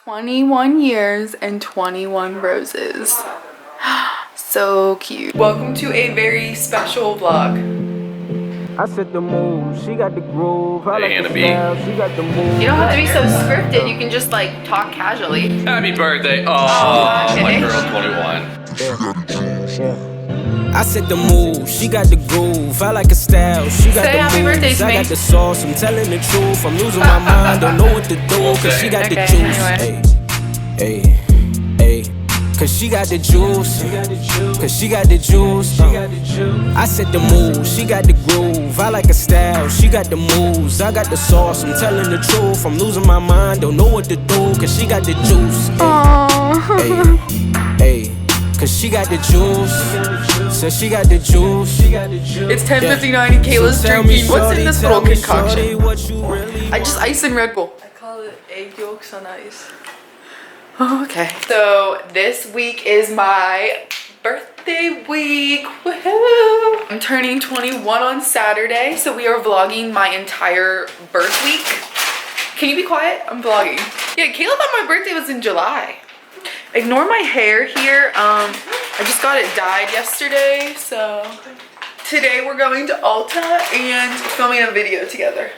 21 years and 21 roses. So cute. Welcome to a very special vlog. I set the mood, she got the groove, I like the style, she got the move. You don't have to be so scripted, you can just like talk casually. Happy birthday. Oh, okay. my girl 21. I set the mood, she got the groove, I like her style, she got Say the happy birthday moves, to I me. got the sauce, I'm telling the truth, I'm losing my mind, don't know what to do, cause she got the juice. Hey, hey, hey, cause she got the juice, cause she got the juice. I set the mood, she got the groove, I like her style, she got the moves, I got the sauce, I'm telling the truth, I'm losing my mind, don't know what to do, cause she got the juice. Hey, hey, cause she got the juice, said she got the juice. It's 10:59 and Kayla's drinking. What's in this little concoction? I just ice and Red Bull. I call it egg yolks on ice. Oh, okay. So this week is my birthday week. Woohoo! I'm turning 21 on Saturday, so we are vlogging my entire birth week. Can you be quiet? I'm vlogging. Yeah, Kayla thought my birthday was in July. Ignore my hair here. I just got it dyed yesterday, so today we're going to Ulta and filming a video together.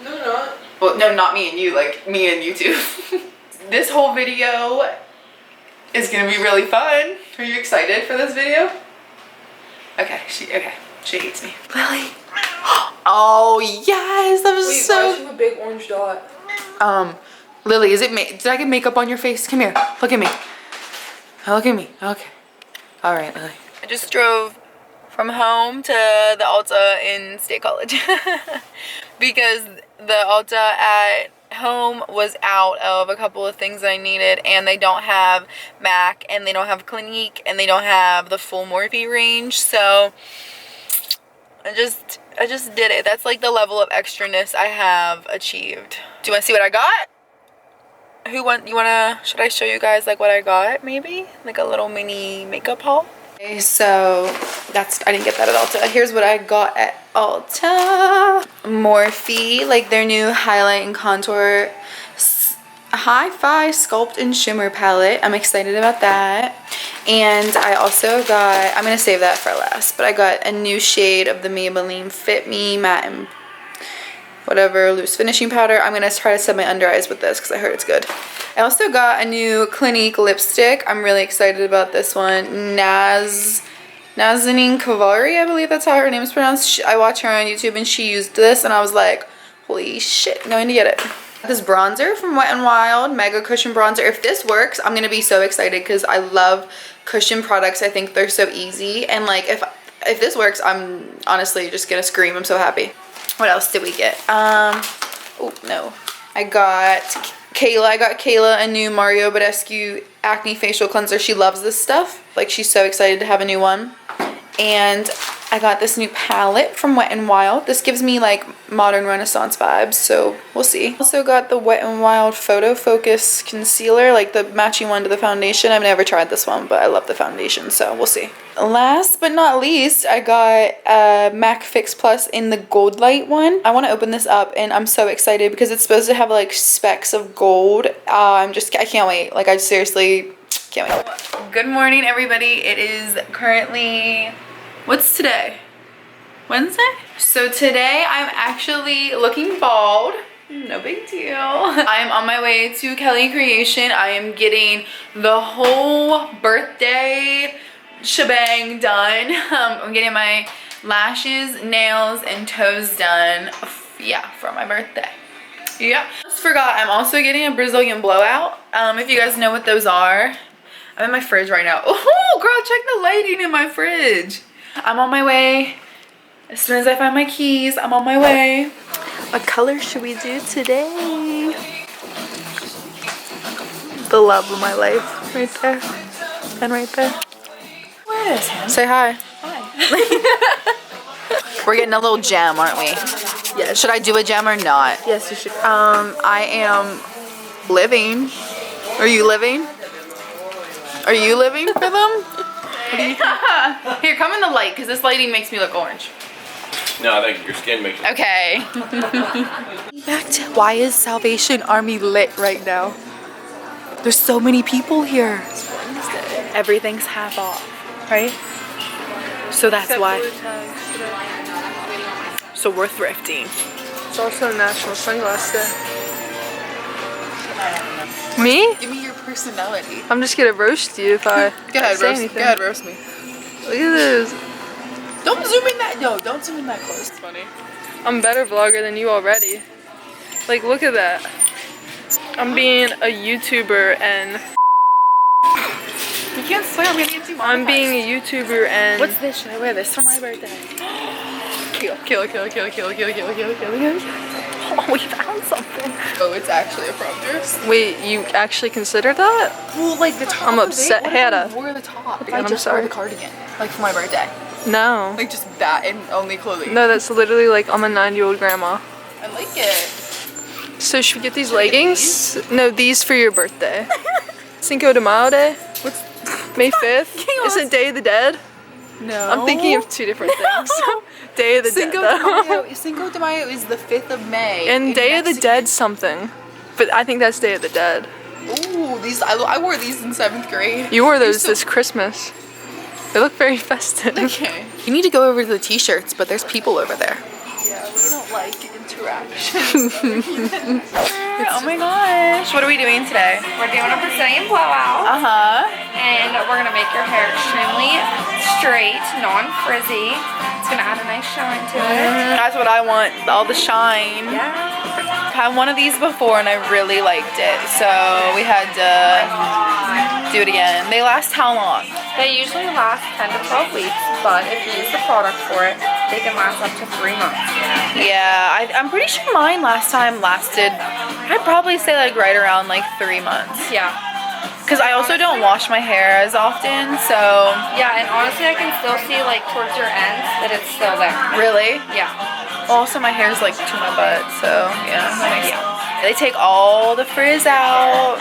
No, not. Well, no, not me and you, like me and you two. This whole video is gonna be really fun. Are you excited for this video? Okay, she hates me. Lily. Oh yes, that was so. Why does she have a big orange dot? Lily, did I get makeup on your face? Come here, look at me. Look at me. Okay. All right, Lily. I just drove from home to the Ulta in State College because the Ulta at home was out of a couple of things that I needed, and they don't have MAC, and they don't have Clinique, and they don't have the full Morphe range, so I just did it. That's like the level of extraness I have achieved. Do you want to see what I got? Should I show you guys like what I got, maybe? Like a little mini makeup haul? Okay, so I didn't get that at Ulta. Here's what I got at Ulta. Morphe, like their new highlight and contour Hi-Fi Sculpt and Shimmer palette. I'm excited about that. And I also got, I'm going to save that for last, but I got a new shade of the Maybelline Fit Me Matte and whatever loose finishing powder. I'm going to try to set my under eyes with this because I heard it's good. I also got a new Clinique lipstick. I'm really excited about this one. Nazanin Kavari, I believe that's how her name is pronounced. I watch her on YouTube and she used this and I was like, holy shit, I'm going to get it. This bronzer from Wet n Wild, Mega Cushion Bronzer. If this works, I'm going to be so excited because I love cushion products. I think they're so easy. And like, if this works, I'm honestly just going to scream. I'm so happy. What else did we get? Oh, no. I got Kayla a new Mario Badescu Acne Facial Cleanser. She loves this stuff. Like, she's so excited to have a new one. And I got this new palette from Wet n Wild. This gives me like modern Renaissance vibes, so we'll see. Also got the Wet n Wild Photo Focus Concealer, like the matching one to the foundation. I've never tried this one, but I love the foundation, so we'll see. Last but not least, I got MAC Fix Plus in the Gold Light one. I want to open this up and I'm so excited because it's supposed to have like specks of gold. I can't wait. Like, I seriously can't wait. Good morning, everybody. It is currently, what's today? Wednesday? So today I'm actually looking bald. No big deal. I'm on my way to Kelly Creation. I am getting the whole birthday shebang done. I'm getting my lashes, nails, and toes done. Yeah, for my birthday. Yeah. Just forgot, I'm also getting a Brazilian blowout. If you guys know what those are. I'm in my fridge right now. Oh, girl, check the lighting in my fridge. I'm on my way. As soon as I find my keys, I'm on my way. What color should we do today? The love of my life, right there. And right there. Where is him? Say hi. Hi. We're getting a little gem, aren't we? Yes. Should I do a gem or not? Yes, you should. I am living. Are you living? Are you living for them? What do you think? Here, come in the light, because this lighting makes me look orange. No, I think your skin makes it. Okay. Back to why is Salvation Army lit right now? There's so many people here. It's Wednesday. Everything's half off, right? So that's why. So we're thrifting. It's also National Sunglass Day. Me? Give me your personality. I'm just gonna roast you if I Go ahead, say roast. anything. Go ahead, roast me. Look at this. Don't zoom in that. No, don't zoom in that close. It's funny. I'm a better vlogger than you already. Like, look at that. I'm being a YouTuber and You can't swear. I'm gonna get too I'm being a YouTuber and What's this? Should I wear this for my birthday? Kill. oh, we found something. Oh, it's actually a prom dress. Wait, you actually consider that? Well, like the top. I'm of upset, it, what Hannah. if I wore the top? If And I I'm just sorry. wore the cardigan, like for my birthday, No. like just that and only clothing. No, that's literally like I'm a 9-year-old grandma. I like it. So should we get these leggings? No, these for your birthday. Cinco de Mayo Day? What's May 5th? Isn't Day of the Dead? no? I'm thinking of two different things. Day of the Cinco Dead. de Mayo. Cinco de Mayo is the 5th of May. And in Day of the Mexican. Dead something. But I think that's Day of the Dead. Ooh, these I wore these in 7th grade. You wore those so- this Christmas. They look very festive. Okay. You need to go over to the t-shirts, but there's people over there. Yeah, we don't like interaction. Oh my gosh. What are we doing today? We're doing a Brazilian blowout, Uh-huh. and we're gonna make your hair extremely straight, non-frizzy. It's gonna add a nice shine to it. That's what I want, all the shine. Yeah. I've had one of these before and I really liked it, so we had to do it again. They last how long? They usually last 10 to 12 weeks, but if you use the product for it, they can last up to 3 months. Yeah, I'm pretty sure mine last time lasted, I'd probably say like right around like 3 months. Yeah. Because I also don't wash my hair as often, so. Yeah, and honestly, I can still see like towards your ends that it's still there. Really? Yeah. Also, my hair's like to my butt, so yeah. That makes sense. They take all the frizz out.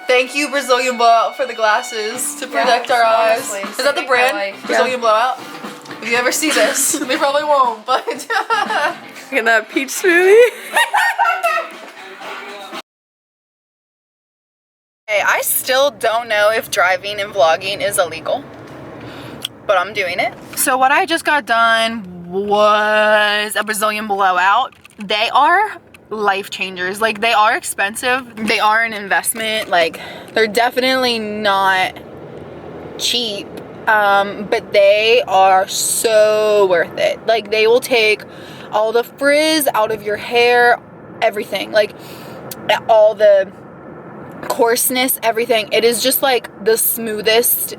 Thank you, Brazilian Blowout, for the glasses to protect our eyes. honestly, Is that the saving my brand? life. Brazilian Blowout? If you ever see this, they probably won't, but. Look at that peach smoothie. Hey, I still don't know if driving and vlogging is illegal, but I'm doing it. So what I just got done was a Brazilian blowout. They are life changers. Like, they are expensive. They are an investment. Like, they're definitely not cheap, but they are so worth it. Like, they will take all the frizz out of your hair, everything. Like, all the coarseness, everything. It is just like the smoothest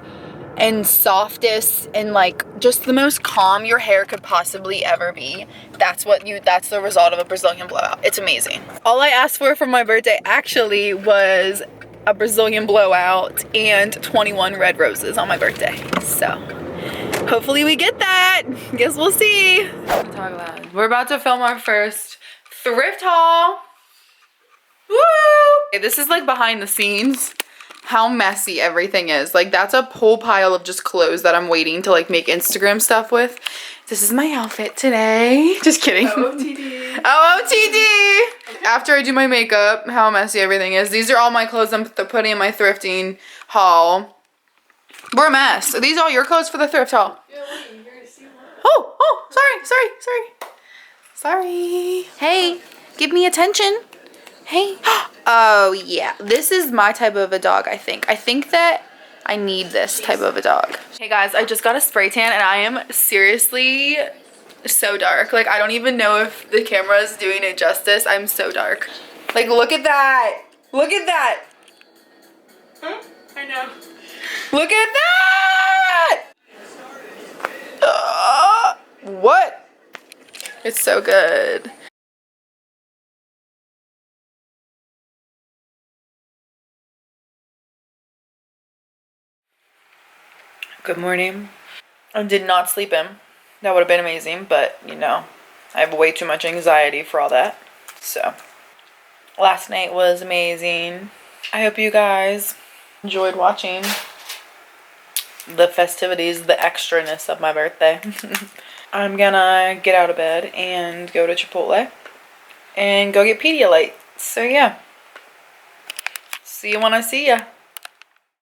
and softest and like just the most calm your hair could possibly ever be. That's the result of a Brazilian blowout. It's amazing. All I asked for my birthday actually was a Brazilian blowout and 21 red roses on my birthday. So hopefully we get that. Guess we'll see. Talk loud. We're about to film our first thrift haul. Woo! Okay, this is like behind the scenes, how messy everything is. Like, that's a whole pile of just clothes that I'm waiting to like make Instagram stuff with. This is my outfit today. Just kidding. OOTD. OOTD. After I do my makeup, how messy everything is. These are all my clothes I'm putting in my thrifting haul. We're a mess. Are these all your clothes for the thrift haul? Yeah, wait, you're gonna see one. Oh, sorry. Hey, give me attention. Hey. Oh, yeah. This is my type of a dog, I think. I think that I need this type of a dog. Hey, guys, I just got a spray tan, and I am seriously so dark. Like, I don't even know if the camera is doing it justice. I'm so dark. Like, look at that. Look at that. I know. Look at that. What? It's so good. Good morning. I did not sleep in. That would have been amazing, but you know, I have way too much anxiety for all that. So, last night was amazing. I hope you guys enjoyed watching the festivities, the extraness of my birthday. I'm gonna get out of bed and go to Chipotle and go get Pedialyte. So yeah. See you when I see ya.